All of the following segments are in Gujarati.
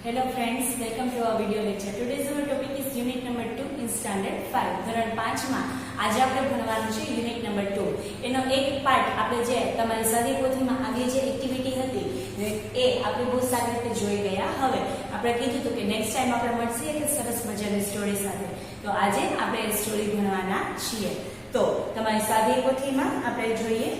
Hello friends, welcome to our video lecture. Today's our topic is unit number 2 in standard 5. ધોરણ 5 માં આજે આપણે ભણવાનું છે યુનિટ નંબર 2. એનો એક પાર્ટ આપણે જે તમારી સાદી પોથીમાં આગળ જે એક્ટિવિટી હતી એ આપણે બહુ સારી રીતે જોઈ ગયા. હવે આપણે કીધું હતું કે નેક્સ્ટ ટાઈમ આપણે મળશે એક સરસ મજાની સ્ટોરી સાથે. તો આજે આપણે એ સ્ટોરી ભણવાના છીએ. તો તમારી સાદી પોથીમાં આપણે જોઈએ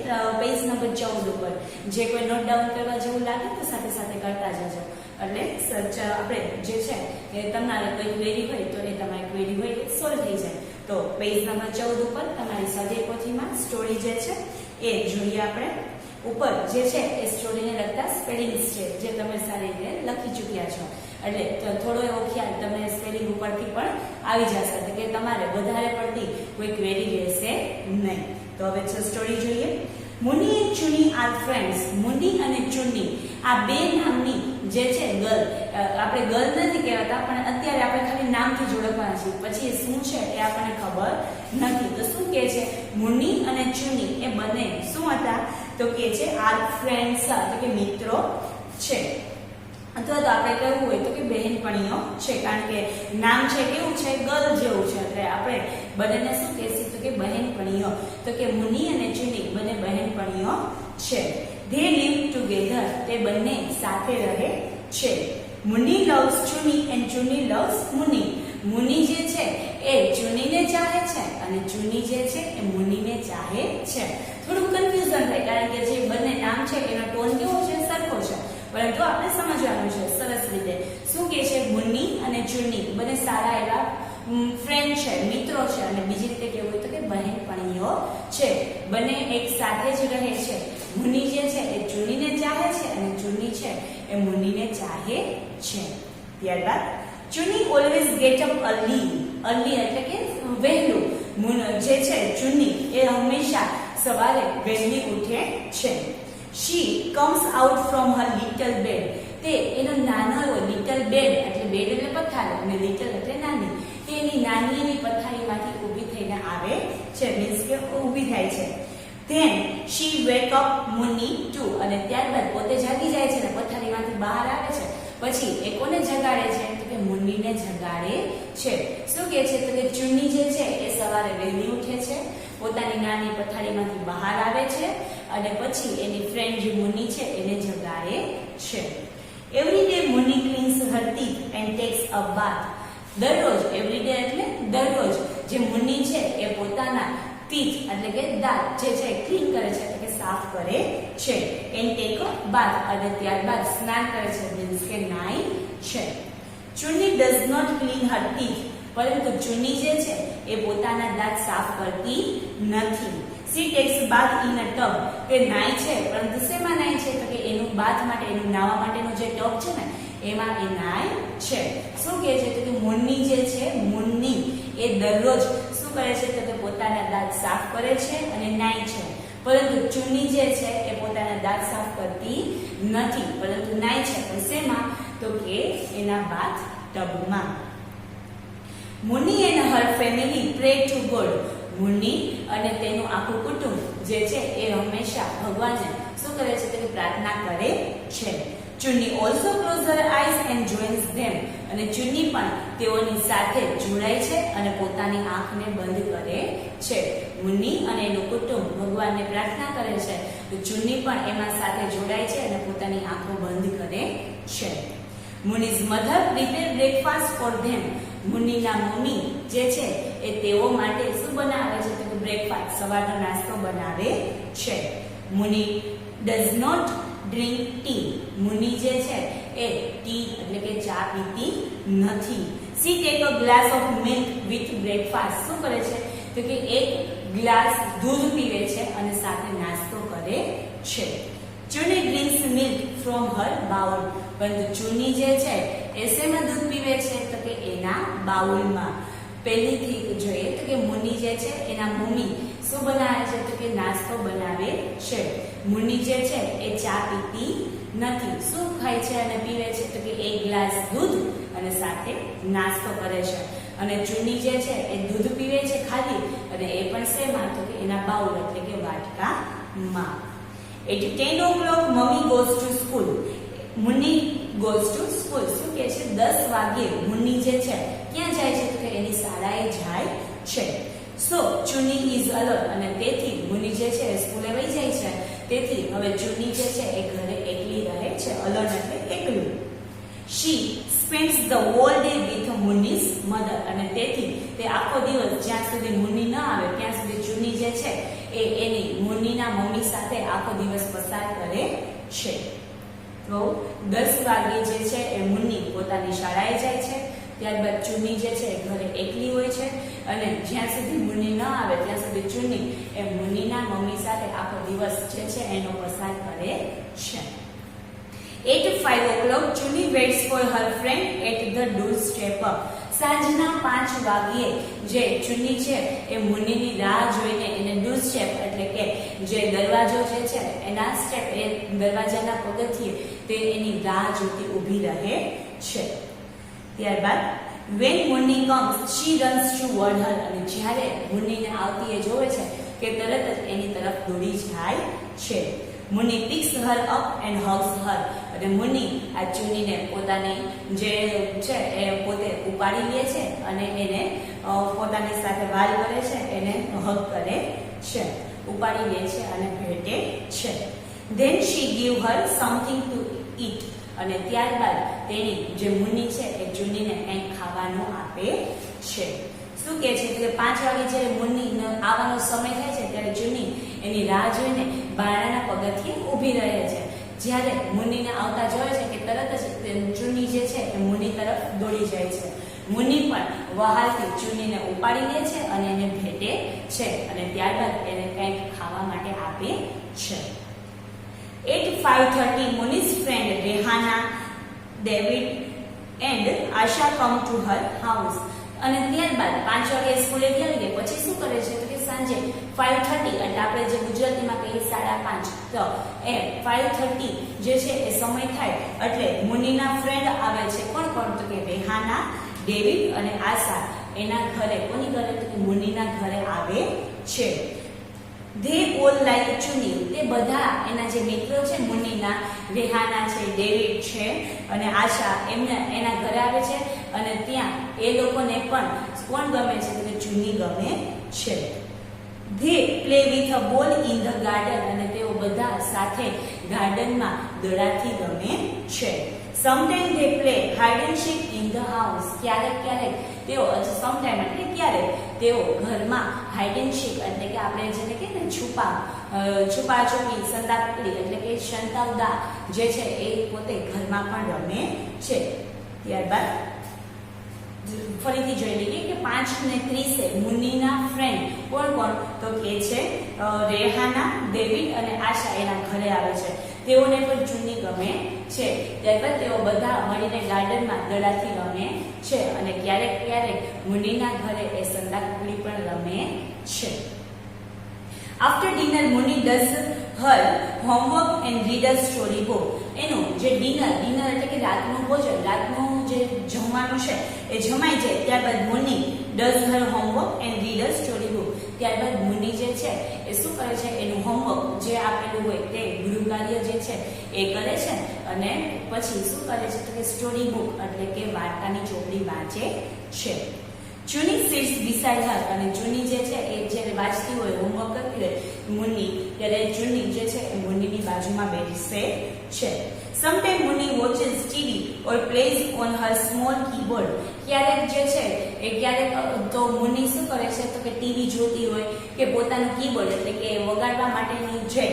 પેજ નંબર 14 ઉપર જે કોઈ નોટ ડાઉન કરવા જેવું લાગે તો સાથે સાથે કરતા જજો. એટલે સર્ચ આપણે જે છે એ તમારે કોઈ ક્વેરી હોય તો એ તમારી ક્વેરી હોય એ સોલ્વ થઈ જાય. તો પેજ નંબર 14 ઉપર તમારી સાદી પોથીમાં સ્ટોરી જે છે એ જોઈએ આપણે. ઉપર જે છે એ સ્ટોરીને લગતા સ્પેલિંગ્સ છે જે તમે સારી રીતે લખી ચૂક્યા છો. એટલે થોડો એવો ખ્યાલ તમને સ્પેલિંગ ઉપરથી પણ આવી જશે કે તમારે વધારે પડતી કોઈ ક્વેરી રહેશે નહીં. તો હવે સ્ટોરી જોઈએ. મુની એન્ડ ચુની આર ફ્રેન્ડ્સ. મુની અને ચુની આ બે નામની જે છે ગર્લ, આપણે ગર્લ નથી કહેવાતા પણ અત્યારે આપણે ખાલી નામથી જ ઓળખવાના છીએ. પછી એ શું છે એ આપણને ખબર નથી. તો શું કહે છે? મુની અને ચુની એ બંને શું હતા તો કે છે આર ફ્રેન્ડ્સ, એટલે કે મિત્રો છે. અથવા તો આપણે કહેવું હોય તો કે બહેનપણીઓ છે, કારણ કે નામ છે કેવું છે ગર્લ જેવું છે. એટલે આપણે બંનેને શું કહેશું તો કે બહેનપણીઓ. તો કે મુની અને ચુની બંને બહેનપણીઓ છે. ધે લીવ ટુગેધર, તે બંને સાથે રહે છે. મુની લવ્સ ચુની એન્ડ ચુની લવ્સ મુની. મુની જે છે એ ચુનીને ચાહે છે અને ચુની જે છે એ મુનીને ચાહે છે. થોડું કન્ફ્યુઝન થાય કારણ કે જે બંને નામ છે એનો ટોન કેવો છે, સરખો છે, પરંતુ આપણે સમજવાનું છે સરસ રીતે. શું કે છે? મુની અને ચુની બંને સારા એવા ફ્રેન્ડ છે, મિત્રો છે. અને બીજી રીતે કેવું હોય તો કે બહેનપણીઓ છે. બંને એક સાથે જ રહે છે. મુની જે છે એ ચુનીને ચાહે છે અને ચુની છે એ મુનીને ચાહે છે. ત્યારબાદ Chuni always get up early. Early એટલે કે વહેલું. જે છે ચુની એ હંમેશા સવારે વહેલી ઉઠે છે. She comes out from her little bed. તે એનો નાનો એવો little bed એટલે બેડ એટલે પથારી અને little એટલે નાની. તે એની નાની એવી પથારીમાંથી ઊભી થઈને આવે છે, મીન્સ કે ઊભી થાય છે. Then she wake up Muni too. અને ત્યારબાદ પોતે જાગી જાય છે ને પથારીમાંથી બહાર આવે છે. પછી એ કોને જગાડે છે તો કે મુનીને જગાડે છે. શું કહે છે તો કે ચુની જે છે એ સવારે વહેલી ઉઠે છે, પોતાની નાની પથારીમાંથી બહાર આવે છે અને પછી એની ફ્રેન્ડ જે મુની છે એને જગાડે છે. Every day Muni cleans her teeth and takes a bath. દરરોજ, એવરી ડે એટલે દરરોજ, જે મુની છે એ પોતાના ટીથ એટલે કે દાંત જે છે ક્લીન કરે છે એટલે કે સાફ કરે છે. એન્ડ ટેક અ બાથ અને ત્યારબાદ સ્નાન કરે છે, મીન્સ કે નાઈ છે. Chuni does not clean her teeth. પરંતુ ચુની જે છે એ પોતાના દાંત સાફ કરતી નથી. She takes bath in a tub. તે નાય છે પરંતુ શેમાં નાય છે તો કે એનું બાથ માટે, એનું નાવા માટેનું જે ટબ છે ને એમાં એ નાય છે. શું કહે છે તો કે મુન્ની જે છે, મુન્ની એ દરરોજ શું કરે છે તો કે પોતાના દાંત સાફ કરે છે અને નાય છે. પરંતુ ચુની જે છે એ પોતાના દાંત સાફ કરતી નથી પરંતુ નાય છે. પણ શેમાં તો કે એના બાથ ટબમાં. Muni and her family pray to God. Muni અને તેનું આખું કુટુંબ જે છે એ હંમેશા ભગવાનને શું કરે છે તો કે પ્રાર્થના કરે છે. Chuni also close her eyes and joins them. અને ચુની પણ તેઓની સાથે જોડાય છે અને પોતાની આંખને બંધ કરે છે. મુની અને એનું કુટુંબ ભગવાનને પ્રાર્થના કરે છે તો ચુની પણ એમાં સાથે જોડાય છે અને પોતાની આંખો બંધ કરે છે. Muni's mother prepare breakfast for them. મુનીના મમ્મી જે છે એ તેઓ માટે શું બનાવે છે તો કે બ્રેકફાસ્ટ, સવારનો નાસ્તો બનાવે છે. મુની ડઝ નોટ ડ્રિંક ટી. મુની જે છે એ ટી એટલે કે ચા પીતી નથી. She take a glass of milk with breakfast. શું કરે છે તો કે એક ગ્લાસ દૂધ પીવે છે અને સાથે નાસ્તો કરે છે. Chuni drinks milk from her bowl. પરંતુ ચુની જે છે એ શેમાં દૂધ પીવે છે તો કે એના બાઉલમાં. પહેલીથી જોઈએ તો કે મુની જે છે એના મમ્મી શું બનાવે છે તો કે નાસ્તો બનાવે છે. મુની જે છે એ ચા પીતી નથી. શું ખાય છે અને પીવે છે તો કે એક ગ્લાસ દૂધ અને સાથે નાસ્તો કરે છે. અને ચુની જે છે એ દૂધ પીવે છે ખાલી અને એ પણ શેમાં તો કે એના બાઉલ એટલે કે વાટકામાં. At 10 o'clock, Mummy goes to school. Muni goes to school. શું કહે છે 10 વાગ્યે મુન્ની જે છે ક્યાં જાય છે તો કે એની શાળાએ જાય છે. સો ચુની ઇઝ અલોન અને તેથી મુન્ની જે છે સ્કૂલે વહી જાય છે. તેથી હવે ચુની જે છે એ ઘરે એકલી રહે છે. અલોન એટલે એકલું. She spends the whole day with Munni's mother અને તેથી તે આખો દિવસ જ્યાં સુધી મુન્ની ન આવે ત્યાં સુધી ચુની જે છે એ એની મુન્નીના મમ્મી સાથે આખો દિવસ પસાર કરે છે. તો 10 વાગે જે છે એ મુન્ની પોતાની શાળાએ જાય છે. ત્યારબાદ ચુની જે છે ઘરે એકલી હોય છે અને જ્યાં સુધી મુન્ની ન આવે ત્યાં સુધી ચુની એ મુન્નીના મમ્મી સાથે આખો દિવસ જે છે એનો પસાર કરે છે. At 5 o'clock, Chuni waits for her friend at the doorstep. સાંજના 5 વાગ્યે જે ચુની છે એ મુન્નીની રાહ જોઈને એને doorstep એટલે કે જે દરવાજો જે છે એના સ્ટેપ એ દરવાજાના પગથિયે તે એની રાહ જોતી ઊભી રહે છે. ત્યારબાદ when Munni comes, she runs toward her અને જ્યારે મુન્નીને આવતી એ જોવે છે કે તરત જ એની તરફ દોડી જાય છે. મુન્ની picks her up and hugs her અને મુન્ની આ ચુનીને પોતાની જે છે એ પોતે ઉપાડી લે છે અને એને પોતાની સાથે વાલ કરે છે, એને હગ કરે છે, ઉપાડી લે છે અને ભેટે છે. then she give her something to eat અને ત્યારબાદ તેની જે મુન્ની છે એ ચુનીને કંઈક ખાવાનું આપે છે. શું કહે છે કે 5 વાગે જ્યારે મુન્ની આવવાનો સમય થાય છે ત્યારે ચુની એની રાહ જોઈને બારણાના પગથિયે ઊભી રહે છે. જ્યારે મુન્નીને આવતા જોવે છે કે તરત જ ચુની જે છે એ મુન્ની તરફ દોડી જાય છે. મુન્ની પણ વહાલથી ચુનીને ઉપાડી લે છે અને એને ભેટે છે અને ત્યારબાદ એને કંઈક ખાવા માટે આપે છે. At 5:30, Munni's friend Rehana, David and Asha come to her house. અને ત્યારબાદ 5 વાગે સ્કૂલે ગયા કે પછી શું કરે છે તો કે સાંજે 5:30 એટલે આપણે જે ગુજરાતીમાં કહીએ 5:30 તો એ 5:30 જે છે એ સમય થાય એટલે મુન્નીના ફ્રેન્ડ આવે છે. કોણ કોણ તો કે રેહાના, ડેવિડ અને આશા એના ઘરે. કોની ઘરે તો કે મુન્નીના ઘરે આવે છે. they all like Chuni. તે બધા એના જે મિત્રો છે મુન્નીના, રેહાના છે, ડેવિડ છે અને આશા એના ઘરે આવે છે અને ત્યાં એ લોકોને પણ કોણ ગમે છે તો કે ચુની ગમે છે. they play with a ball in the garden અને તેઓ બધા સાથે ગાર્ડનમાં દડાથી ગમે છે. sometimes they play hide and seek in the house. ક્યારેક તેઓ sometime એટલે ક્યારેક તેઓ ઘરમાં હાઇડ એન્ડ સીક એટલે કે આપણે જેને કહીએ ને છુપાછુપી, સંતાકુકડી એટલે કે સંતાવદા જે છે એ પોતે ઘરમાં પણ રમે છે. ત્યારબાદ ફરીથી જોઈ લઈએ કે 5:30 મુન્નીના ફ્રેન્ડ કોણ તો કે છે રેહાના, ડેવિડ અને આશા એના ઘરે આવે છે. તેઓને પણ ચુની ગમે છે. ત્યારબાદ તેઓ બધા મળીને ગાર્ડનમાં દડાથી રમે છે અને ક્યારેક મુન્નીના ઘરે એ સંતાકુકડી પણ રમે છે. After dinner, Munni does her homework and read a story book. એનું જે ડિનર એટલે કે રાતનું ભોજન, રાતનું જે જમવાનું છે એ જમાઈ જાય ત્યારબાદ મુન્ની does her homework and read a story book. ત્યારબાદ મુન્ની જે છે એ શું કરે છે એનું હોમવર્ક જે આપેલું હોય તે ગૃહકાર્ય જે છે એ કરે છે અને પછી શું કરે છે તો કે સ્ટોરી બુક એટલે કે વાર્તાની ચોપડી વાંચે છે. ચુની sits beside her અને ચુની જે છે એ જ્યારે વાંચતી હોય, હોમવર્ક કરતી હોય મુન્ની, ત્યારે ચુની જે છે એ મુન્નીની બાજુમાં બેસે છે. Sometimes Munni watches TV or plays on her small keyboard. ક્યારેક જે છે એ ક્યારેક તો મુન્ની શું કરે છે તો કે ટીવી જોતી હોય કે પોતાનું કીબોર્ડ એટલે કે વગાડવા માટેની જે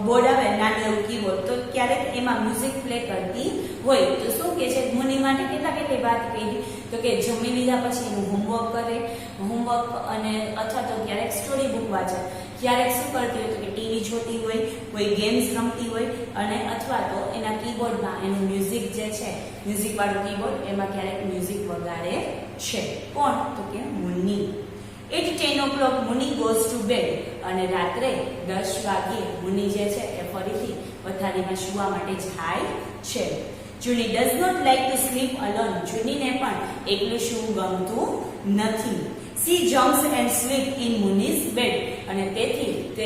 બોર્ડ આવે નાનું એવું કીબોર્ડ, તો ક્યારેક એમાં મ્યુઝિક પ્લે કરતી હોય. તો શું કે છે મુન્ની માટે કેટલી વાત કહી તો કે જમી લીધા પછી એનું હોમવર્ક અને અથવા તો ક્યારેક સ્ટોરી બુક વાંચે. ક્યારેક શું કરતી હોય તો કે ટીવી જોતી હોય, કોઈ ગેમ્સ રમતી હોય અને અથવા તો એના કીબોર્ડમાં એનું મ્યુઝિક જે છે, મ્યુઝિક વાળું કીબોર્ડ એમાં ક્યારેક મ્યુઝિક વગાડે છે. કોણ તો કે મુન્ની. At 10 o'clock Munni goes to bed અને રાત્રે 10 વાગ્યે મુન્ની જે છે એ ફરીથી પથારીમાં સૂવા માટે જાય છે. Chuni does not like to sleep alone. ચુનીને પણ એકલું સૂવું ગમતું નથી. She jumps and sleeps in Munni's bed અને તેથી તે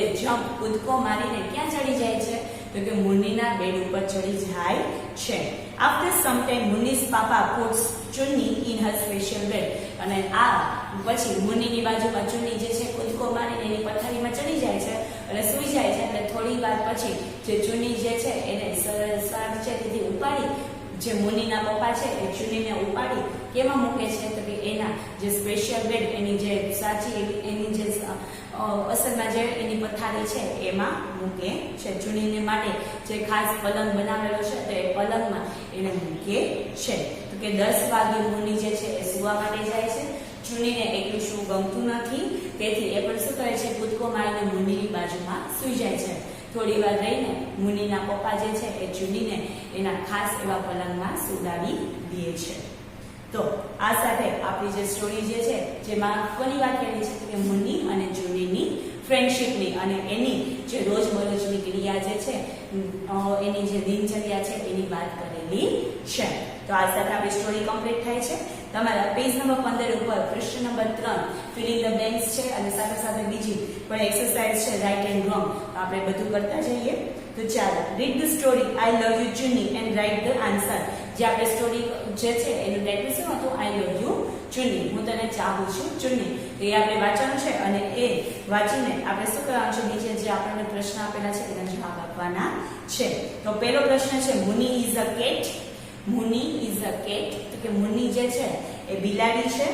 કૂદકો મારીને ક્યાં ચડી જાય છે તો કે મુન્નીના બેડ ઉપર ચડી જાય છે. After some time, Muni's papa puts Chunni in her special bed. અને આ પછી મુનિની બાજુમાં ચુન્ની જે છે કૂદકો મારીને એની પથારીમાં ચડી જાય છે અને સૂઈ જાય છે. એટલે થોડી વાર પછી જે ચુન્ની જે છે એને સાવચેતીથી ઉપાડી, જે મુનિના પપ્પા છે એ ચુન્નીને ઉપાડી કેમાં મૂકે છે તો કે એના જે સ્પેશિયલ બેડ, એની જે સાચી એની જે અસલમાં જે એની પથારી છે એમાં મૂકે છે. ચુન્નીને માટે જે ખાસ પલંગ બનાવેલો છે તો એ પલંગમાં એને મૂકે છે. તો કે 10 વાગે મુનિ જે છે એ સુવા માટે જાય છે. ચુન્નીને એકલું શું ગમતું નથી, તેથી એ પણ શું કરે છે, કૂદકો મારીને મુનિની બાજુમાં સૂઈ જાય છે. થોડી વાર રહીને મુનિના પપ્પા જે છે એ ચુન્નીને એના ખાસ એવા પલંગમાં સુડાવી દે છે. તો આ સાથે આપણી જે સ્ટોરી જે છે જેમાં કોની વાત કરી છે કે મુનિ અને ચુન્નીની ફ્રેન્ડશિપની અને એની જે રોજબરોજની ક્રિયા જે છે, એની જે દિનચર્યા છે એની વાત કરેલી છે. તો આ સાથે આપણી સ્ટોરી કમ્પ્લીટ થાય છે. તમારા પેજ નંબર 15 ઉપર પ્રશ્ન નંબર 3 ફિલિંગ ધ બ્લેન્ક્સ છે અને સાથે સાથે બીજી પણ એક્સરસાઇઝ છે રાઇટ એન્ડ રોંગ. તો આપણે બધું કરતા જઈએ. તો ચાલો, read the story I love you ચુન્ની and write the answer. જે આપણે સ્ટોરી જે છે એનું ટાઇટલ શું હતું? આઈ લવ યુ ચુન્ની, હું તને ચાહું છું ચુન્ની. તો એ આપણે વાંચવાનું છે અને એ વાંચીને આપણે શું કરવાનું છે, નીચે જે આપણને પ્રશ્ન આપેલા છે એના જવાબ આપવાના છે. તો પહેલો પ્રશ્ન છે, મુનિ ઇઝ અ કેટ. મુનિ ઇઝ અ કેટ, તો કે મુનિ જે છે એ બિલાડી છે.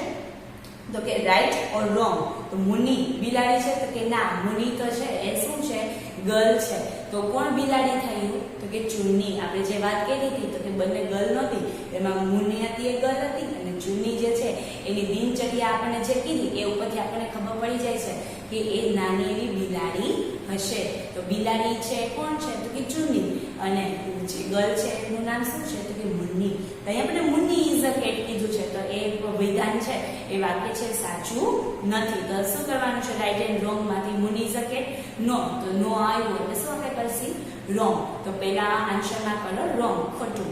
તો કે રાઈટ ઓર રોંગ? તો મુનિ બિલાડી છે તો કે ના, મુનિ તો છે એ શું છે, ગર્લ છે. તો કોણ બિલાડી થયું? તો કે ચુન્ની. આપણે જે વાત કરી હતી તો કે બંને ગર્લ નહોતી, એમાં મુનિ હતી એ ગર્લ હતી અને ચુન્ની જે છે એની દિનચર્યા આપણને જે કીધી એ ઉપરથી આપણને ખબર પડી જાય છે કે એ નાની એવી બિલાડી હશે. તો બિલાડી છે કોણ છે? તો કે ચુન્ની. અને જે ગર્લ છે એનું નામ શું છે? તો કે મુન્ની. અહીંયા આપણે મુન્ની ઇઝ અ કેટ કીધું છે, તો એ વિધાન છે એ વાક્ય છે સાચું નથી. તો શું કરવાનું છે? રાઈટ એન્ડ રોંગ માંથી મુન્ની ઇઝ અ કેટ નો, તો નો આવ્યું એટલે શું આપણે કરશી? રોંગ. તો પહેલા આન્સરમાં કરો રોંગ, ખોટું.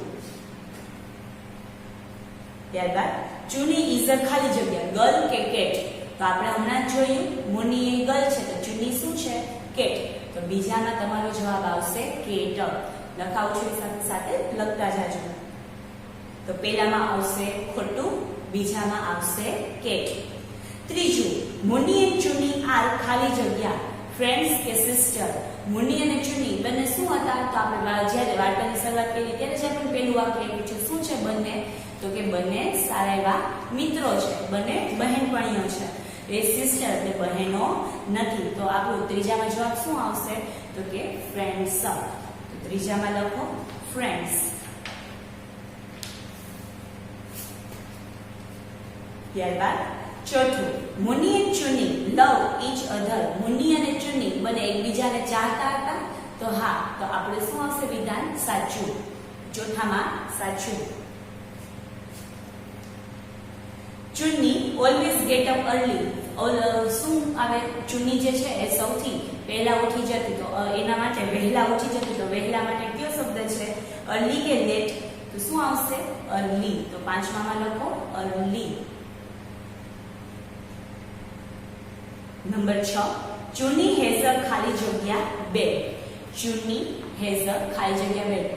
ત્યારબાદ ચુન્ની ઇઝ અ ખાલી જગ્યા, ગર્લ કે કેટ? તો આપણે હમણાં જ જોયું મુન્ની એ ગર્લ છે તો ચુન્ની શું છે? કેટ. તો બીજામાં તમારો જવાબ આવશે કેટ. લખાવું છું સાથે સાથે લખતા જાજો. તો પહેલામાં આવશે ખોટું, બીજામાં આવશે કેટ. ત્રીજું, મુનિ એન્ડ ચુન્ની આર ખાલી જગ્યા ફ્રેન્ડ્સ કે સિસ્ટર. મુનિ અને ચુન્ની બંને શું હતા? તો આપણે જ્યારે વાર્તાની શરૂઆત કરી ત્યારે જ આપણે પહેલું વાક્ય આપ્યું છે. શું છે બંને? તો કે બંને સારા એવા મિત્રો છે, બંને બહેનપણીઓ છે. એ સિસ્ટર એટલે બહેનો નથી. તો આપણું ત્રીજામાં જવાબ શું આવશે? તો કે ફ્રેન્ડ્સ. તો ત્રીજામાં લખો ફ્રેન્ડ્સ. ત્યારબાદ ચોથું, મુનિ એન્ડ ચુન્ની લવ ઈચ અધર. મુનિ અને ચુન્ની બંને એકબીજાને ચાહતા હતા. તો હા, તો આપણે શું આવશે વિધાન? સાચું. ચોથામાં સાચું. ચુન્ની ઓલવેઝ ગેટ અપ અર્લી. શું આવે? ચુન્ની જે છે એ સૌથી પહેલા ઉઠી જતી. તો એના માટે વહેલા ઉઠી જતી. તો વહેલા માટે કયો શબ્દ છે? અર્લી કે લેટ? તો શું આવશે? અર્લી. તો પાંચમામાં લખો અર્લી. નંબર 6, ચુન્ની હેઝ અ ખાલી જગ્યા બેડ. ચુન્ની હેઝ અ ખાલી જગ્યા બેડ.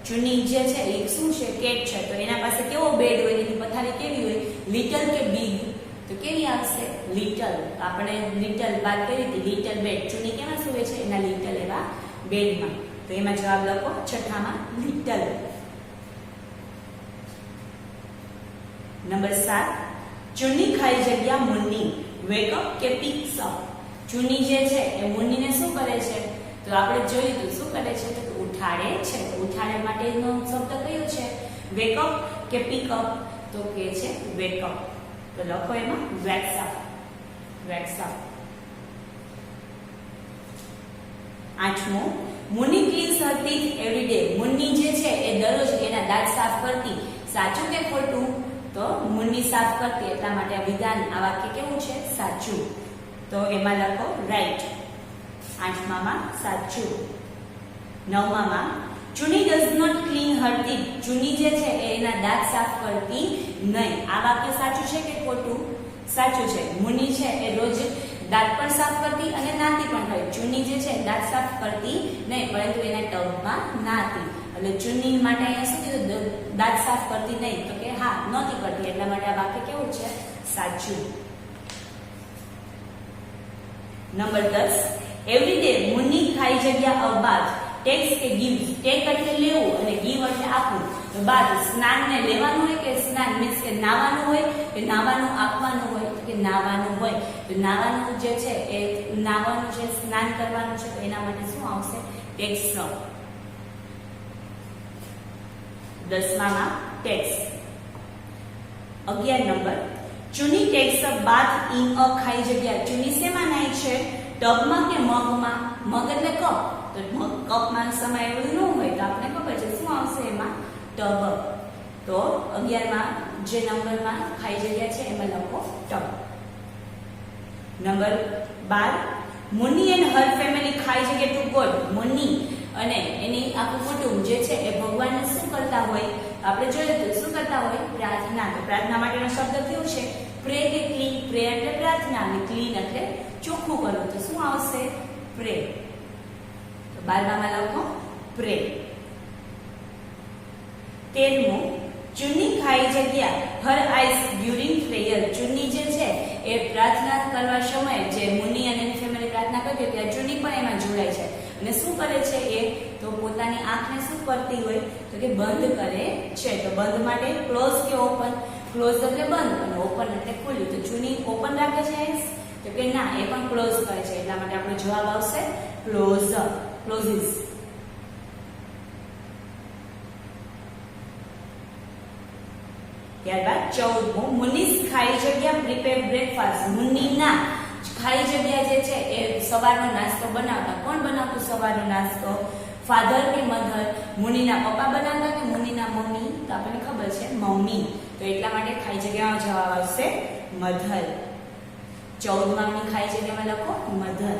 ચુન્ની જે છે એ શું છે? કેટ છે. તો એના પાસે કેવો બેડ હોય? એની પથારી કેવી હોય? લિટલ કે બિગ? તો કેવી આવશે? લિટલ. આપણે લિટલ વાત કરી હતી, લિટલ બેડ. ચુન્ની કેમાં સૂવે છે? એના લિટલ એવા બેડમાં. તો એમાં જવાબ લખો છઠ્ઠામાં લિટલ. નંબર 7, ચુન્ની ખાલી જગ્યા મુન્ની વેક અપ કે પિક્સ અપ. ચુન્ની જે છે એ મુન્નીને શું કરે છે? તો આપણે જોયું તો શું કરે છે? તો ઉઠાડે છે. ઉઠાડે માટેનો શબ્દ કયો છે? વેક અપ કે પિક અપ? તો કે છે વેક અપ. તો લખો એમાં વેક્સ અપ. Wakes up. 8મો, Munni cleans her teeth every day. Munni જે છે એ દરરોજ એના દાંત સાફ કરતી. સાચું કે ખોટું? તો મુન્ની સાફ કરતી, એટલા માટે આ વિધાન, આ વાક્ય કેવું છે? સાચું. તો એમાં લખો રાઈટ. 8મામાં સાચું. 9મામાં Chunni does not clean her teeth. Chunni જે છે એ એના દાંત સાફ કરતી નહીં. આ વાક્ય સાચું છે કે ખોટું? સાચું છે. મુન્ની છે એ રોજ દાંત પણ સાફ કરતી અને નાતી પણ હોય. ચુન્ની જે છે દાંત સાફ કરતી નહીં, પરંતુ એના ટબમાં નાતી. એટલે ચુન્ની માટે અહીંયા શું કીધું, દાંત સાફ કરતી નહીં, તો કે હા નહોતી કરતી, એટલા માટે આ વાક્ય કેવું છે, સાચું. નંબર 10, એવરી ડે મુન્ની ખાઈ જગ્યા અ બાથ ટેક્સ કે ગીવ. ટેક એટલે લેવું અને ગીવ એટલે આપવું. તો બાથ સ્નાન ને લેવાનું હોય કે સ્નાન મીન્સ કે નાવાનું હોય કે નાવાનું આપવાનું હોય, તો કે નાવાનું હોય. તો નાવાનું જે છે એ નાવાનું છે, સ્નાન કરવાનું છે, તો એના માટે શું આવશે, ટેક્સ. 10માં takes. 11 number, Chuni takes a bath in a ખાઈ જગ્યા. ચુની શેમાં નાય છે, ટબમાં કે મગમાં? મગ એટલે કપ, તો કપમાં સમાયેલું ન હોય તો આપણે ખબર છે શું આવશે એમાં, ટબ. તો 11માં જે નંબરમાં ખાઈ જગ્યા છે એમાં લખો tub. Number 12, Munni and her family ખાઈ જગ્યા ટુ ગોડ. મુન્ની અને એની આખું કુટુંબ જે છે એ ભગવાનને શું કરતા હોય, આપણે જોયું તો શું કરતા હોય, પ્રાર્થના. તો પ્રાર્થના માટેનો શબ્દ કયો છે, પ્રે કે ક્લીન. પ્રે એટલે પ્રાર્થના અને ક્લીન એટલે ચોખ્ખું કરવું, તો શું આવશે, પ્રે. તો 12માં લખો પ્રે. 13મું, ચુન્ની ખાઈ જગ્યા હર આઈસ ડ્યુરિંગ પ્રેયર. ચુન્ની જે છે એ પ્રાર્થના કરવા સમયે જે મુન્ની અને એની ફેમિલી પ્રાર્થના કરતી હોય ત્યારે ચુન્ની પણ એમાં જોડાય છે અને શું કરે છે એ, તો પોતાની આંખને શું કરતી હોય, તો કે બંધ કરે છે. તો બંધ માટે ક્લોઝ કે ઓપન? ક્લોઝ એટલે બંધ અને ઓપન એટલે ખુલ્લું. તો ચુન્ની ઓપન રાખે છે તો કે ના, એ પણ ક્લોઝ કરે છે, એટલા માટે આપણો જવાબ આવશે ક્લોઝ, ક્લોઝિસ. ત્યારબાદ 14મું, મુન્નીસ ખાઈ જગ્યા પ્રિપેર બ્રેકફાસ્ટ. મુન્નીના ખાઈ જગ્યા જે છે એ સવારનો નાસ્તો બનાવતા. કોણ બનાવતું સવારનો નાસ્તો, ફાધર કે મધર? મુન્નીના પપ્પા બનાવતા કે મુન્નીના મમ્મી? તો આપણને ખબર છે મમ્મી, તો એટલા માટે ખાઈ જગ્યામાં જવાબ આવશે મધર. 14માં ખાઈ જગ્યામાં લખો mother.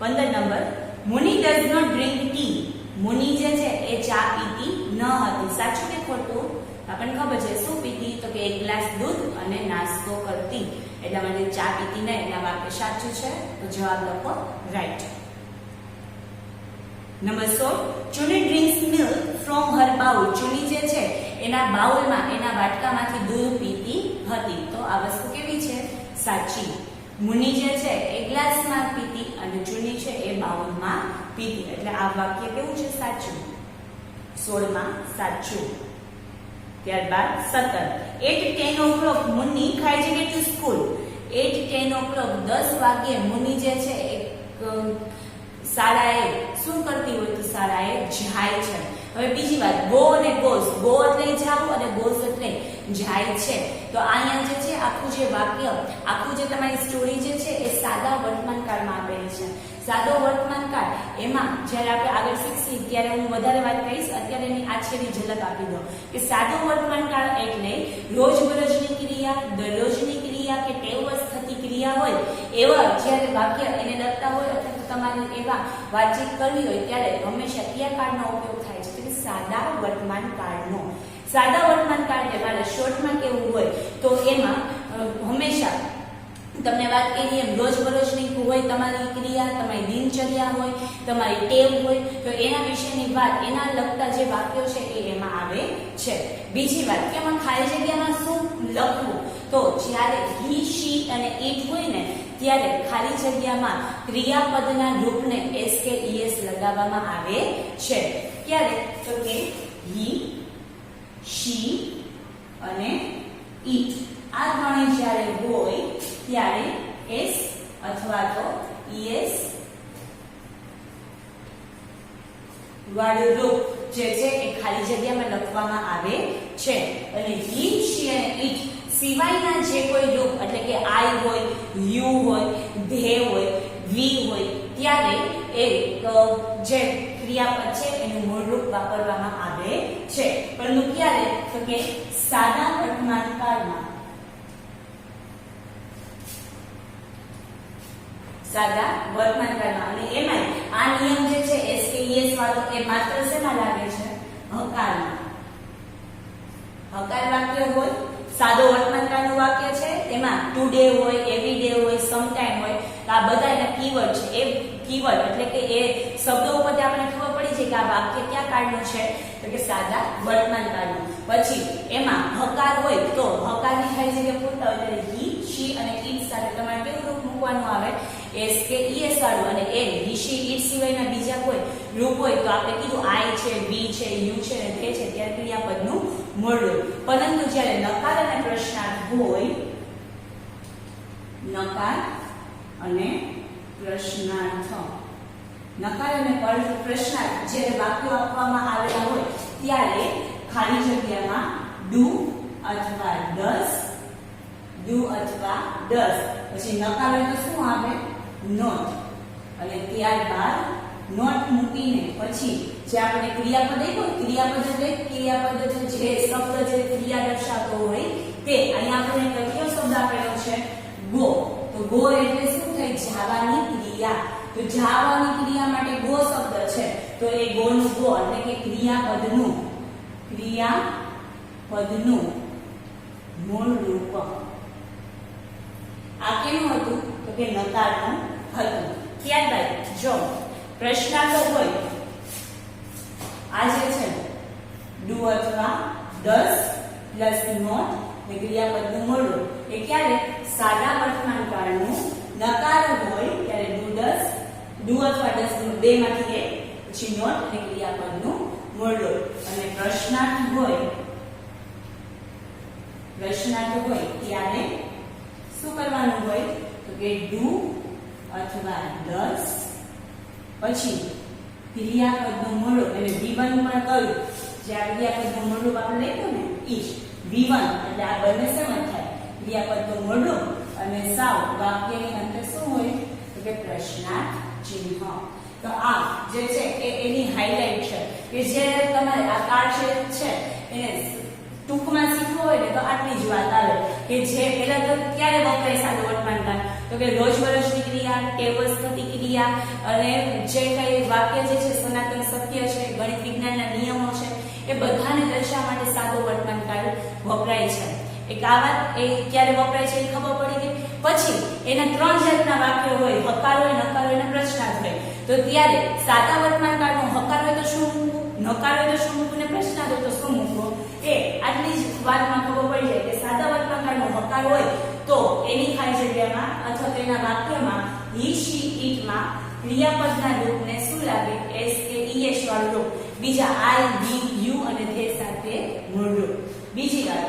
15 number, Munni does not drink tea. Munni જે છે એ ચા પીતી ન હતી. સાચું કે ખોટું? આપણને ખબર છે શું પીતી, તો કે એક ગ્લાસ દૂધ અને નાસ્તો કરતી, એટલા માટે ચા પીતી નહીં, એટલે વાક્ય સાચું છે, તો જવાબ લખો right. Number 16, Chuni drinks milk from her bowl. Chuni જે છે એના બાઉલમાં, એના વાટકામાંથી દૂધ પીતી હતી, તો આ વસ્તુ કેવી છે, સાચી. મુન્ની જે છે એ ગ્લાસમાં પીતી અને ચુની છે એ બાઉલમાં પીતી, એટલે આ વાક્ય કેવું છે, સાચું. 16માં સાચું. ત્યારબાદ 17, 8:10 o'clock મુન્ની ખાઈ જગ્યા ટુ સ્કૂલ. 8:10 o'clock 10 વાગ્યે મુન્ની જે છે એક શાળાએ શું કરતી હોય, તો શાળાએ જાય છે. હવે બીજી વાત, ગો અને ગોઝ. ગો એટલે જાવું અને ગોઝ એટલે જાય છે. તો અહીંયા જે છે આખું જે વાક્ય, આખું જે તમારી સ્ટોરી જે છે એ સાદા વર્તમાન કાળમાં આપેલી છે. સાદો વર્તમાન કાળ, એમાં જ્યારે આપણે આગળ શીખશી ત્યારે હું વધારે વાત કહીશ, અત્યારે એની આછેરી ઝલક આપી દો કે સાદો વર્તમાન કાળ એટલે રોજબરોજની ક્રિયા, દરરોજની ક્રિયા કે ટેવવશ થતી ક્રિયા હોય એવા જ્યારે વાક્ય એને લગતા હોય અથવા તો તમારે એવા વાતચીત કરવી હોય ત્યારે હંમેશા કયા કાળનો ઉપયોગ થાય છે, તો સાદા વર્તમાન કાળનો. સાદા વર્તમાન કાળ એટલે મારે શોર્ટમાં કેવું હોય તો એમાં હંમેશા તમને વાત કરી એમ રોજબરોજની હોય તમારી ક્રિયા, તમારી દિનચર્યા હોય, તમારી ટેવ હોય, તો એના વિશેની વાત, એના લગતા જે વાક્યો છે એ એમાં આવે છે. બીજી વાત કે એમાં ખાલી જગ્યામાં શું લખવું, તો જ્યારે હી, શી અને ઇટ હોય ને ત્યારે ખાલી જગ્યામાં ક્રિયાપદના રૂપને એસ કે ઈએસ લગાવવામાં આવે છે. ક્યારે, તો કે હી, શી અને ઇટ આ ત્રણે જ્યારે હોય ત્યારે એસ અથવા તો ઈએસ વાળું રૂપ જે છે એ ખાલી જગ્યામાં લખવામાં આવે છે. અને હી, શી અને ઇટ સિવાયના જે કોઈ રૂપ એટલે કે આઈ હોય, યુ હોય, ધે હોય, વી હોય ત્યારે એ જે ક્રિયાપદ છે એનું મૂળ રૂપ વાપરવામાં આવે છે. પરંતુ ક્યારે, તો કે સાદા વર્તમાન કાળમાં. સાદા વર્તમાન કાળમાં. અને એમાં આ નિયમ જે છે એસ કે ઈએસ વાળો એ માત્ર શેમાં લાગે છે, હકારમાં. હકાર વાક્ય હોય, સાદો વર્તમાન કાળનું વાક્ય છે, એમાં ટુડે હોય, એવરી ડે હોય, સમટાઈમ હોય, તો આ બધા એના કીવર્ડ છે. એ કીવર્ડ એટલે કે એ શબ્દો ઉપરથી આપણે ખબર પડી છે કે આ વાક્ય ક્યાં કાળનું છે, તો કે સાદા વર્તમાન કાળનું. પછી એમાં હકાર હોય તો હકારની ખાલી જગ્યા પૂરતા હોય ત્યારે હી, શી અને ઇટ સાથે તમારે કેવું રૂપ મૂકવાનું આવે, એસ કે ઈએસ વાળું. અને એ હી, શી, ઇટ સિવાયના બીજા કોઈ રૂપ હોય તો આપણે કીધું આઈ છે, વી છે, યુ છે અને તે છે ત્યારે ક્રિયાપદનું મૂળ રૂપ. પરંતુ જ્યારે નકાર અને પ્રશ્નાર્થ હોય, નકાર અને પ્રશ્નાર્થ, નકાર અને પ્રશ્નાર્થ જ્યારે વાક્યો આપવામાં આવેલા હોય ત્યારે ખાલી જગ્યામાં ડુ અથવા ડઝ, ડુ અથવા ડઝ, પછી નકાર હોય તો શું આવે, નોટ, અને ત્યારબાદ નોટ મૂકીને પછી જે આપણે ક્રિયાપદ આપ્યું, ક્રિયાપદ એટલે ક્રિયાપદ જે શબ્દ જે ક્રિયા દર્શાવતો હોય તે. અહીંયા આપણે કયો શબ્દ આપેલો છે, ગો. તો ગો એટલે શું થાય, જવાની ક્રિયા. તો જવાની ક્રિયા માટે ગો શબ્દ છે, તો એ ગો નું ગો એટલે કે ક્રિયાપદનું મૂળ રૂપ. આ કેનું હતું, તો કે નકારનું હતું. ત્યારબાદ જો પ્રશ્નાર્થ હોય, આ જે છે ડુ અથવા ડઝ પ્લસ નોટ ને ક્રિયાપદનું મૂળ રૂપ. એ ક્યારે, સાદા વર્તમાન કાળનું. નકાર હોય ત્યારે ડુ ડઝ, ડુ અથવા ડઝ બે માંથી એક, પછી નોટ અને ક્રિયાપદનું મૂળ રૂપ. અને પ્રશ્નાર્થ હોય ત્યારે શું કરવાનું હોય, તો કે ડુ અથવા ડઝ પછી ક્રિયાપદનું મૂળ રૂપ. અને V1 માં કયું, જે આ ક્રિયાપદનું મૂળ રૂપ આપણે લખ્યું ને ઈજ V1, એટલે આ બંને સમાન થાય, ક્રિયાપદનું મૂળ રૂપ અને સાવ વાક્યની અંદર શું હોય, તો કે પ્રશ્નાર્થ ચિહ્ન. તો આ જે છે એ એની હાઇલાઇટ છે કે જે તમારે આ કાર્ડ છે એને ટૂંકમાં શીખવું હોય ને તો આટલી જ વાત આવે કે જે પહેલા તો ક્યારે વપરાય સાદું વર્તમાન કાળ, તો કે રોજબરોજની ક્રિયા, ટેવસ થતી ક્રિયા અને જે કઈ વાક્ય જે છે સનાતન સત્ય છે, ગણિત વિજ્ઞાનના નિયમો છે, એ બધાને દર્શાવવા માટે સાદું વર્તમાન કાળ વપરાય છે. એક આ વાત એ ક્યારે વપરાય છે એ ખબર પડી ગઈ. પછી એના 3 જાતના વાક્યો હોય, હકાર હોય, નકાર હોય અને પ્રશ્નાર્થ હોય. તો ત્યારે સાદા વર્તમાન કાળનો હકાર હોય તો શું મૂકવું, નકાર હોય તો શું મૂકવું ને પ્રશ્નાર્થ હોય તો શું મૂકવું, એ આટલી જ વાતમાં ખબર પડી જાય કે સાદા વર્તમાન કાળનો હકાર હોય તો એની ખાલી જગ્યામાં અથવા તેના વાક્યમાં હી, શી, ઇટ માં ક્રિયાપદના રૂપને શું લાગે, એસ કે ઈએસ વાળું રૂપ. બીજા આઈ, વી, યુ અને તે સાથે મૂળ રૂપ. બીજી વાત,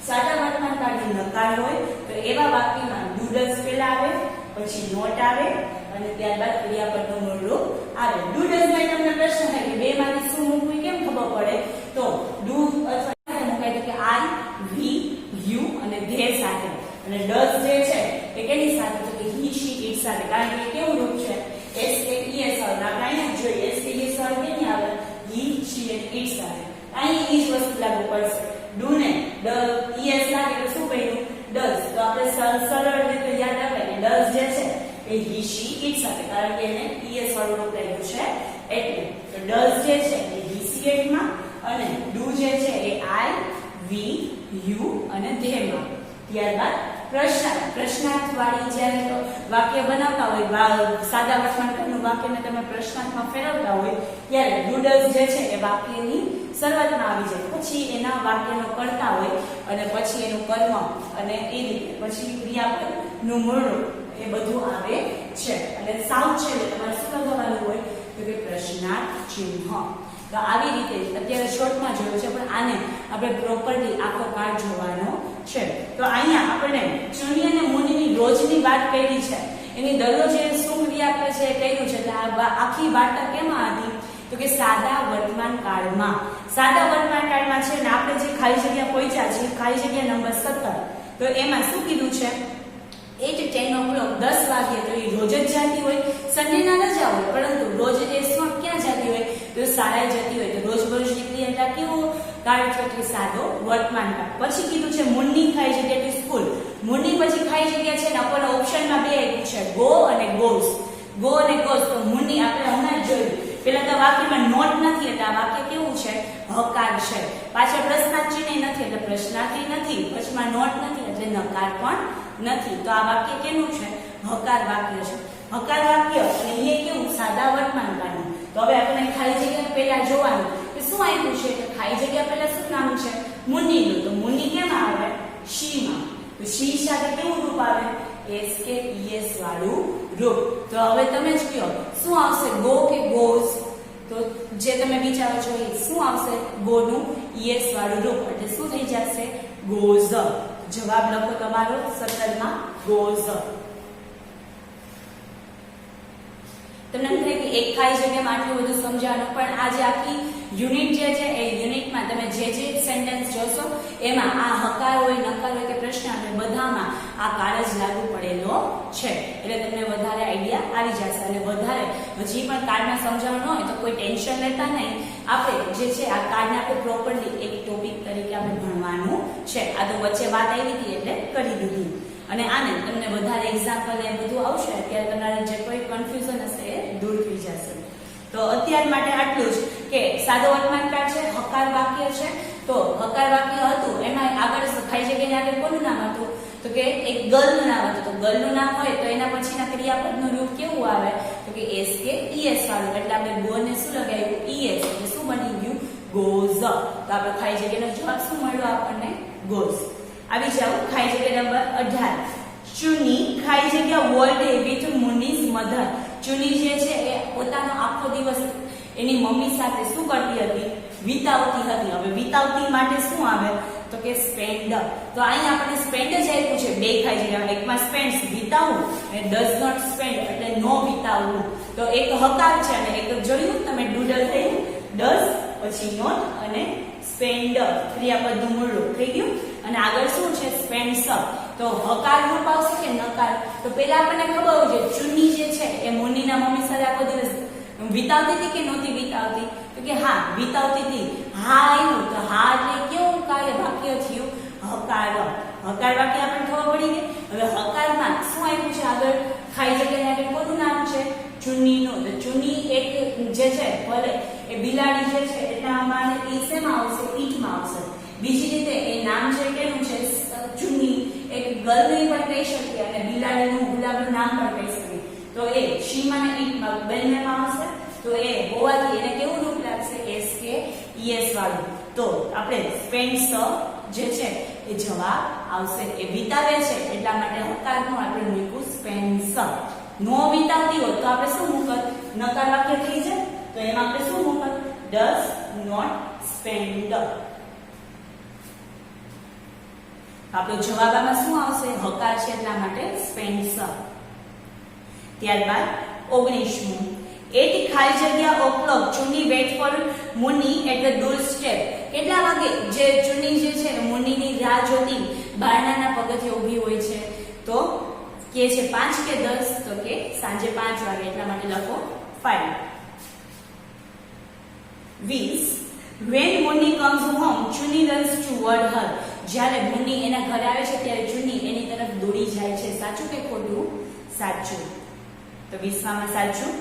સાદા વર્તમાન કાળનો નકાર હોય તો એવા વાક્યમાં ડુ ડઝ પહેલા આવે, પછી નોટ આવે અને ત્યારબાદ ક્રિયાપદનું મૂળ રૂપ આવે. ડુ ડઝ માં તમને પ્રશ્ન થાય કે બે માંથી શું મૂકવું કેમ ખબર પડે, તો ડુ અથવા મુકાય તો કે આઈ, વી, યુ અને ધે સાથે. અને ડઝ જે છે એ કેની સાથે, તો કે હી, શી, ઇટ સાથે. કારણ કે કેવું રૂપ છે, એસ કે ઈએસ વાળું. આપણે અહીંયા જોઈએ એસ કે ઈએસ વાળું કેની આવે, હી, શી અને ઇટ સાથે. અહીં ઈ જ વસ્તુ લાગુ પડશે. ડુ ને ઈએસ લાગે તો શું કહ્યું, ડઝ. તો આપણે સરળ રીતે યાદ રાખીએ કે ડઝ જે છે એ હી, શી, ઇટ સાથે, કારણ કે એને ઈએસ વાળું રૂપ લાગ્યું છે એટલે. તો ડઝ જે છે એ હી, શી, ઇટ માં અને ડુ જે છે એ આઈ, વી, યુ અને ધે માં. ત્યારબાદ પ્રશ્નાર્થ વાળી જ્યારે વાક્ય બનાવતા હોય, સાદા વર્તમાન કાળનું વાક્યને તમે પ્રશ્નાર્થમાં ફેરવતા હોય ત્યારે ડુ ડઝ જે છે એ વાક્યની શરૂઆતમાં આવી જાય, પછી એના વાક્યનો કરતા હોય અને પછી એનું કર્મ અને એ રીતે પછી ક્રિયાપદનું મૂળ રૂપ એ બધું આવે છે. અને સાવ છેલ્લે તમારે શું લગાવવાનું હોય, તો કે પ્રશ્નાર્થ ચિહ્ન. તો આવી રીતે અત્યારે શોર્ટમાં જોયું છે, પણ આને આપણે પ્રોપરલી આખો કાર્ડ જોવાનો છે. તો અહીંયા આપણે ચુની અને મુનિની રોજની વાત કરી છે, એની દરરોજ શું ક્રિયા કરે છે એ કર્યું છે. એટલે આ આખી વાર્તા કેમાં હતી, તો કે સાદા વર્તમાન કાળમાં. સાદા વર્તમાન કાળમાં છે ને આપણે જે ખાલી જગ્યા પહોંચ્યા છે, ખાલી જગ્યા નંબર 17, તો એમાં શું કીધું છે, 8:10 o'clock 10 વાગે તો એ રોજ જ જાતી હોય, સન્ડેના રજા હોય, પરંતુ રોજ એ ક્યાં જતી હોય, તો શાળાએ જતી હોય. તો રોજબરોજની ક્રિયા કેવો કાળ છે, કે સાદો વર્તમાન કાળ. પછી કીધું છે મૂળની ખાલી જગ્યા કે સ્કૂલ. મૂળની પછી ખાલી જગ્યા છે ને આપણને ઓપ્શનમાં બે આપ્યું છે, ગો અને ગોઝ. ગો અને ગોઝ. તો મૂળની આપણે હમણાં જ જોયું, પેલા તો વાક્યમાં નોટ નથી એટલે આ વાક્ય કેવું છે, હકાર છે. પાછળ પ્રશ્નાર્થ ચિહ્ન નથી એટલે પ્રશ્નાર્થી નથી, પછીમાં નોટ નથી એટલે નકાર પણ નથી. તો આ વાક્ય કેનું છે, હકાર વાક્ય છે. હકાર વાક્ય અને એ કેવું સાદા વર્તમાન કાળનું. તો હવે આપણે ખાલી જગ્યા પહેલા જોવાનું કે શું આપ્યું છે કે ખાલી જગ્યા પહેલા શું નામ છે મુનિનું. તો મુનિ કેમ આવે શી માં. તો શી સાથે કેવું રૂપ આવે એસ કે ઈએસ વાળું રૂપ. તો હવે તમે જ કહો શું આવશે ગો કે ગોઝ. તો જે તમે વિચારો છો એ શું આવશે ગો નું ઈએસ વાળું રૂપ એટલે શું થઈ જશે ગોઝ. જવાબ લખો તમારો 17 માં ગોઝ. તમને એમ થાય કે એક ખાલી જગ્યામાં આટલું બધું સમજાવવાનું પણ આ જે આખી યુનિટ જે છે એ યુનિટમાં તમે જે સેન્ટેન્સ જોશો એમાં આ હકાર હોય નકાર હોય કે પ્રશ્ન હોય બધામાં આ કાળ જ લાગુ પડેલો છે. એટલે તમને વધારે આઈડિયા આવી જશે અને વધારે હજી પણ કાર્ડમાં સમજાવવાનું હોય તો કોઈ ટેન્શન લેતા નહીં. આપણે જે છે આ કાર્ડને આપણે પ્રોપરલી એક ટોપિક તરીકે આપણે ભણવાનું છે. આ તો વચ્ચે વાત આવી હતી એટલે કરી દીધી. અને આને તમને વધારે એક્ઝામ્પલ એ બધું આવશે ત્યારે તમારે જે કોઈ કન્ફ્યુઝન હશે એ દૂર થઈ જશે. તો અત્યાર માટે આટલું જ કે સાદો વર્તમાન કાળ છે હકાર વાક્ય છે. તો હકાર વાક્ય હતું એમાં આગળ ખાલી જગ્યાની આગળ કોનું નામ હતું તો કે એક ગર્લનું નામ હતું. તો ગર્લનું નામ હોય તો એના પછીના ક્રિયાપદનું રૂપ કેવું આવે તો કે એસ કે ઈએસ વાળું. એટલે આપણે ગો ને શું લગાવ્યું ઈએસ એટલે શું બની ગયું ગોઝ. તો આપણે ખાલી જગ્યાનો જવાબ શું મળ્યો આપણને ગોઝ. આવી જાવ ખાલી જગ્યા નંબર 18. ચુની ખાલી જગ્યા વોલ ડે વિથ મુનીઝ મધર. ચુની જે છે એ પોતાનો આખો દિવસ એની મમ્મી સાથે શું કરતી હતી વિતાવતી હતી. હવે વિતાવતી માટે શું આવે તો કે સ્પેન્ડ. તો અહીં આપણે સ્પેન્ડ જ આપ્યું છે બે ખાલી જગ્યા. એકમાં સ્પેન્ડ વિતાવવું અને ડઝ નોટ સ્પેન્ડ એટલે નો વિતાવવું. તો એક હકાર છે અને એક જોયું તમે ડૂડલ થયું ડઝ પછી નોટ અને સ્પેન્ડ ક્રિયાપદનું મૂળ રૂપ થઈ ગયું. અને આગળ શું છે સ્પેન્ડ્સ. તો હકાર રૂપ આવશે કે નકાર. તો પહેલા આપણને ખબર હોય છે ચુન્ની જે છે એ મુન્નીના મમ્મી સાથે આખો દિવસ વિતાવતી હતી કે નહોતી વિતાવતી તો કે હા વિતાવતી હતી. હા આવ્યું તો હા એટલે કેવું કાર્ય વાક્ય થયું હકાર. હકાર વાક્ય આપણને ખબર પડી ગઈ. હવે હકારમાં શું આવ્યું છે આગળ ખાલી જગ્યાની આગળ કોનું નામ છે ચુન્નીનું. તો ચુન્ની એક જે છે ભલે એ બિલાડી જે છે એટલા અમારે ઈ શેમાં આવશે ઈટમાં આવશે. બીજી રીતે એ નામ છે કેનું છે ચુન્ની. એક ગર્લની પણ કહી શકીએ અને બિલાડીનું ગુલાબનું નામ પણ કહી શકીએ. તો એ શીમાં ને ઈટમાં બંનેમાં આવશે. તો એ હોવાથી એને કેવું રૂપ લાગશે એસ કે ઈએસ વાળું. તો આપણે સ્પેન્ડ્સ જે છે એ જવાબ આવશે. એ વિતાવે છે એટલા માટે હકારનું આપણે મૂક્યું સ્પેન્ડ્સ. નો વિતાવતી હોય તો આપણે શું મૂકત નકાર વાક્ય થઈ જાય. તો એમાં આપણે શું મૂકત ડઝ નોટ સ્પેન્ડ. આપણો જવાબ આમાં શું આવશે હકાર છે એટલા માટે સ્પેન્ડ્સ. ત્યારબાદ 19મું. એટ ખાલી જગ્યા o'clock Chuni wait for Muni at the door step. કેટલા વાગે જે ચુની જે છે મુનીની રાહ જોતી બારણાના પગથિયે ઊભી હોય છે. તો કે છે 5 કે 10 તો કે સાંજે 5 વાગે એટલા માટે લખો 5. 20. When Munni comes home, Chuni runs toward her. જ્યારે મુન્ની એના ઘરે આવે છે ત્યારે ચુન્ની એની તરફ દોડી જાય છે. સાચું કે ખોટું સાચું. તો 20માં સાચું.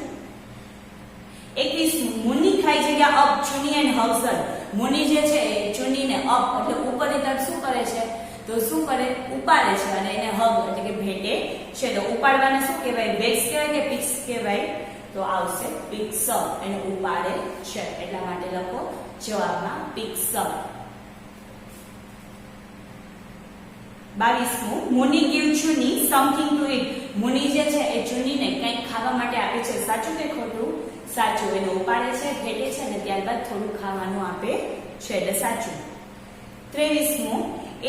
21 મુન્ની ખાલી જગ્યા અપ ચુની એન્ડ હગ્સ હર. મુન્ની જે છે એ ચુન્નીને અપ એટલે ઉપરની તરફ શું કરે છે તો શું કરે ઉપાડે છે અને એને હગ એટલે કે ભેટે છે. તો ઉપાડવાને શું કહેવાય બેક્સ કહેવાય કે પિક્સ કહેવાય તો આવશે પિક્સ. એને ઉપાડે છે એટલા માટે લખો જવાબમાં પિક્સ. 22મું. Muni give Chuni something to eat. Muni જે છે એ ચુનીને કંઈક ખાવા માટે આપે છે. સાચું કે ખોટું સાચું. એને ઉપાડે છે ભેટે છે અને ત્યારબાદ થોડું ખાવાનું આપે છે એટલે સાચું. 23મું.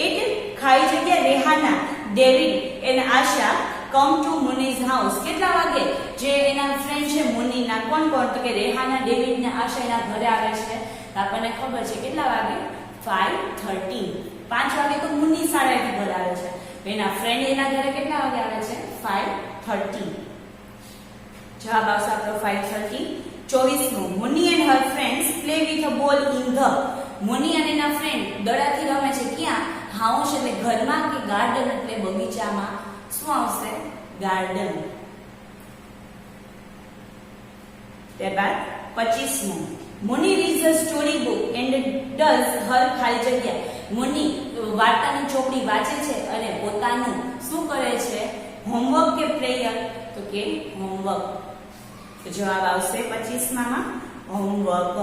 એટ ખાલી જગ્યા Rehana David and Asha come to Muni's house. કેટલા વાગે જે એના ફ્રેન્ડ છે મુનીના કોણ કોણ તો કે રેહાના ડેવિડ ને આશા એના ઘરે આવે છે. તો આપણને ખબર છે કેટલા વાગે 5:30. 5 વાગે તો મુન્ની શાળાએથી ઘરે આવે છે. એના ફ્રેન્ડ એના ઘરે કેટલા વાગે આવે છે 5:30. જવાબ આવશે આપણો 5:30. 24મું. Munni and her friends play with a ball in the. મુન્ની અને એના ફ્રેન્ડ દડાથી રમે છે ક્યાં હાઉસ એટલે ઘરમાં કે ગાર્ડન એટલે બગીચામાં. શું આવશે ગાર્ડન. ત્યારબાદ 25મું. Muni reads a story book and does her ખાલી જગ્યા. મુની વાર્તાની ચોપડી વાંચે છે અને પોતાનું શું કરે છે હોમવર્ક કે કે પ્રેયર? તો કે હોમવર્ક. તો જવાબ આવશે 25 માં હોમવર્ક.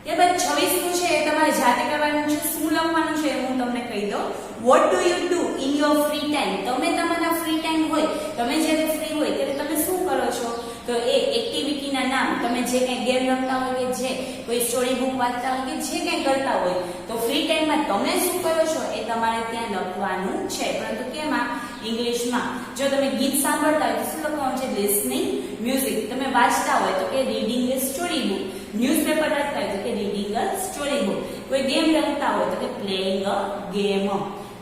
ત્યારબાદ 26 છે એ તમારે જાતે કરવાનું છે. શું લખવાનું છે હું તમને કહી દઉં. What do you do in your free time? તમે તમારા ફ્રી ટાઈમ હોય, તમે જ્યારે ફ્રી હોય ત્યારે તમે શું કરો છો? તો એ એક્ટિવિટીના નામ, તમે જે કંઈ ગેમ રમતા હોય કે જે કોઈ સ્ટોરી બુક વાંચતા હોય કે જે કંઈ કરતા હોય, તો ફ્રી ટાઈમમાં તમે શું કરો છો એ તમારે ત્યાં લખવાનું છે. પરંતુ કેમાં? ઇંગ્લિશમાં. જો તમે ગીત સાંભળતા હોય તો શું લખવાનું છે? Listening music. તમે વાંચતા હોય તો કે રીડિંગ એ સ્ટોરી બુક. ન્યૂઝપેપર વાંચતા હોય તો કે રીડિંગ અ સ્ટોરી બુક. કોઈ ગેમ રમતા હોય તો કે પ્લેઇંગ અ ગેમ.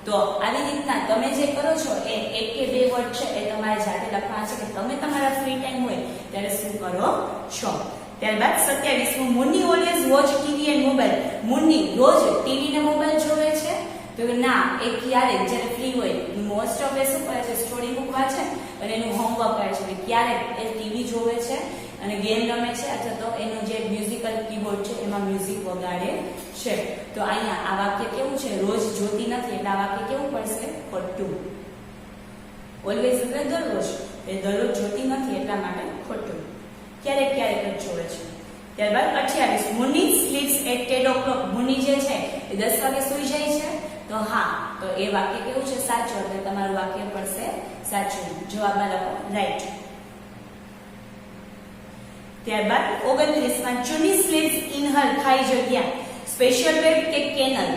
તો આવી રીતના તમે જે કરો છો એ એક કે બે વર્ડ છે એ તમારે જાતે લખવાના છે કે તમે તમારા ફ્રી ટાઈમ હોય ત્યારે શું કરો છો. ત્યારબાદ 27 Munni always watch TV and mobile. Munni રોજ ટીવી ને મોબાઈલ જોવે છે? તો ના, એ ક્યારેક જ્યારે ફ્રી હોય મોસ્ટ ઓફ એ શું કરે છે? સ્ટોરી બુક વાંચે અને એનું હોમવર્ક કરે છે. ક્યારેક એ ટીવી જોવે છે અને ગેમ રમે છે અથવા તો એનું જે મ્યુઝિકલ કીબોર્ડ છે એમાં મ્યુઝિક વગાડે છે. તો અહીંયા આ વાક્ય કેવું છે? રોજ જોતી નથી એટલે આ વાક્ય કેવું પડશે? ખોટું. ઓલવેઝ એટલે દરરોજ, એ દરરોજ જોતી નથી એટલા માટે ખોટું. ક્યારેક ક્યારેક જ જોવે છે. ત્યારબાદ 28 મુન્ની સ્લીપ્સ એટ 10 o'clock. મુન્ની જે છે એ 10 વાગે સૂઈ જાય છે? તો હા, તો એ વાક્ય કેવું છે? સાચું. એટલે તમારું વાક્ય પડશે સાચું. જવાબમાં લખો રાઈટ. ત્યારબાદ 29 ચુની સ્લીપ્સ ઇન હર ખાલી જગ્યા સ્પેશિયલ બેડ કે કેનલ.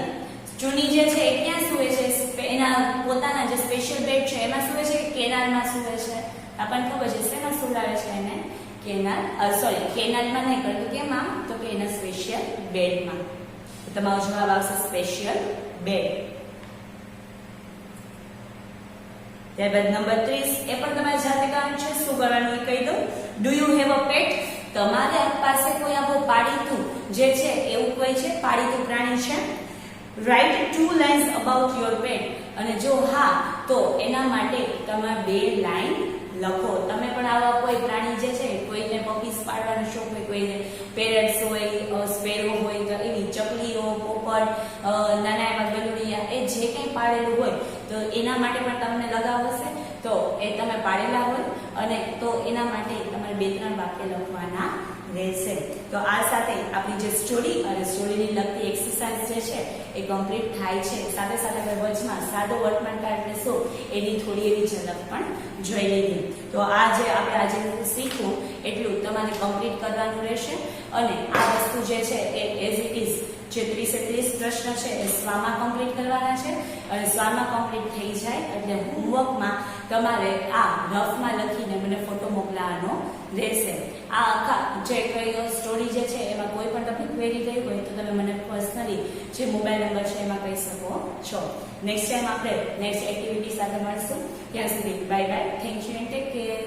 ચુની જે છે એ ક્યાં સૂવે છે? એના પોતાના જે સ્પેશિયલ બેડ છે એમાં સૂવે છે કે કેનાલમાં સૂવે છે? આપણને ખબર છે શેમાં સુવડાવે છે એને? કેનાલમાં નહીં, પરંતુ કેમાં? તો કે એના સ્પેશિયલ બેડમાં. તમારો જવાબ આવશે સ્પેશિયલ બેડ. ત્યારબાદ નંબર 30 એ પણ તમારે જાતે કરવાનું છે. શું કરવાનું એ કહી દઉં. ડુ યુ હેવ અ પેટ? તમારા પાસે કોઈ આવો પાળીતું જે છે એવું કોઈ છે? પાળીતું પ્રાણી છે? Write 2 lines about your pet. અને જો હા તો એના માટે તમે 2 લાઈન લખો. તમે પણ આવા કોઈ પ્રાણી જે છે, કોઈને પપીસ પાડવાનો શોખ હોય, કોઈને પેરેટ્સ હોય, સ્પેરો હોય, તો એવી ચકલીઓ, પોપટ, નાના એવા ગલુડિયા, એ જે કંઈ પાડેલું હોય તો એના માટે પણ તમને લગાવ હશે. તો એ તમે પાડેલા હોય અને તો એના માટે તમારે 2-3 વાક્ય લખવાના રહેશે. તો આ સાથે આપણી જે સ્ટોરી અને સ્ટોરીની લગતી એક્સરસાઇઝ જે છે એ કમ્પ્લીટ થાય છે. સાથે સાથે આપણે વચમાં સાદો વર્તમાનકાળ એટલે શું એની થોડી એવી ઝલક પણ જોઈ લીધી. તો આ જે આપણે આજે શીખવું એટલું તમારે કમ્પ્લીટ કરવાનું રહેશે. અને આ વસ્તુ જે છે એ એઝ ઇટ ઇઝ જે 30 પ્રશ્ન છે એ સ્વામાં કમ્પ્લીટ કરવાના છે. અને સ્વામાં કમ્પ્લીટ થઈ જાય એટલે હોમવર્કમાં તમારે આ રફમાં લખીને મને ફોટો મોકલવાનો રહેશે. આ આખા જે કઈ સ્ટોરી જે છે એમાં કોઈ પણ તમને ક્વેરી થઈ હોય તો તમે મને પર્સનલી જે મોબાઈલ નંબર છે એમાં કહી શકો છો. નેક્સ્ટ ટાઈમ આપણે નેક્સ્ટ એક્ટિવિટી સાથે મળશું. ત્યાં સુધી bye bye. Thank you and take care.